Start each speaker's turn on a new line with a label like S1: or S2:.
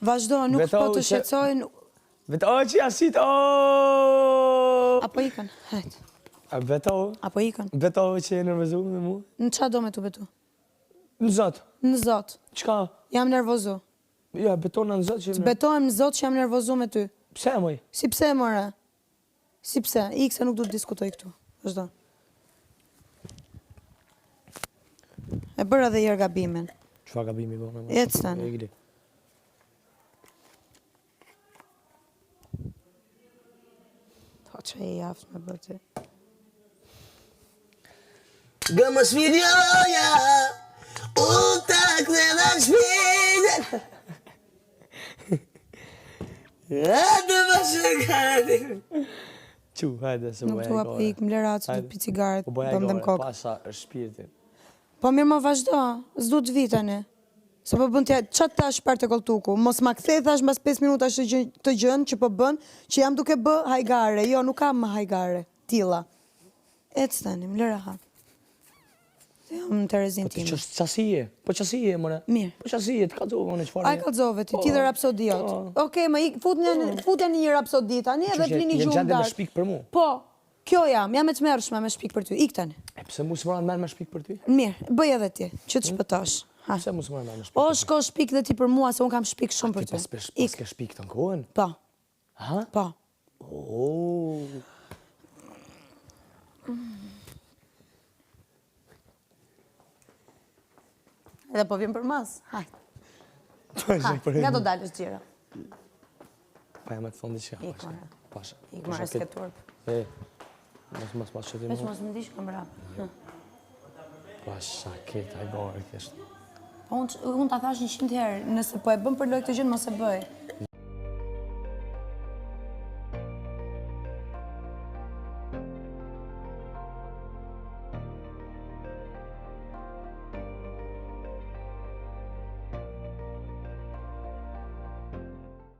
S1: Vazhdo, nuk po të shqetësojnë.
S2: Veto që jasit,
S1: Apo ikën, hajt.
S2: Veto?
S1: Apo ikën.
S2: Veto që e nervozu me mu?
S1: Në qa do me të betu?
S2: Në Zot.
S1: Në Zot.
S2: Qka?
S1: Jam nervozu.
S2: Ja, betona në Zot që...
S1: Betohem në Zot që jam nervozu me ty.
S2: Pse, moj?
S1: Si pse, more? Si pse? Ik se nuk du të diskutoj këtu. Vazhdo. E bërë edhe jërë gabimin.
S2: Qfa gabimi, bo?
S1: Ecë tani. Po që e jaftë me bërë ty.
S3: Gëmës videoja, unë të këthe shpite. Hajde më shëgati.
S2: Qu, hajde, se
S1: nuk tua po ik, më lera që du të pi cigaret, do më dhem kokë.
S2: Pasa shpirtin.
S1: Po mirë më vazhdo, s'du të vitani. Se po bën tja, qatë ta shpar të koltuku, mos ma kthej thash mbas 5 minuta të gjën që po bën, që jam duke bë hajgare, jo nuk kam më hajgare, tilla. Ecë tani, më lera ha. Jam në Terezin time.
S2: Po qasije, po qasije, mëre.
S1: Mirë.
S2: Po qasije, të kalzove, mëne qëfar.
S1: Ai kalzove ti, ti dhe rapsodiot. Okej, më futja një rapsodi tani edhe flini gjumë
S2: Jenë gjende me
S1: darë.
S2: shpik për mu.
S1: Po, kjo jam e të mërshme me shpik për ty, ik tani.
S2: E pëse mu së mëra në merë me shpik për ty?
S1: Mirë, bëj edhe ti, që të shpëtosh.
S2: Pëse mu së mëra në merë me shpik
S1: O,
S2: për ty?
S1: shko shpik dhe ti për mua, se unë kam shpik shumë për ty.
S2: Pas ke shpik të në kohën?
S1: Po.
S2: Ha?
S1: Po. Edhe po vjen për mas, hajt. Nga do dalës gjira.
S2: Pa jam e të thondi që jam.
S1: Ik marë.
S2: Pasha.
S1: Ik marë s'ke turp.
S2: Mos qëtim.
S1: Veç mos më dish kam rap.
S2: Pasha, ketë, hajgore, kështë.
S1: Unë ta thash 100 herë, nëse po e bëm për lojë këtë gjën, mos e bëj.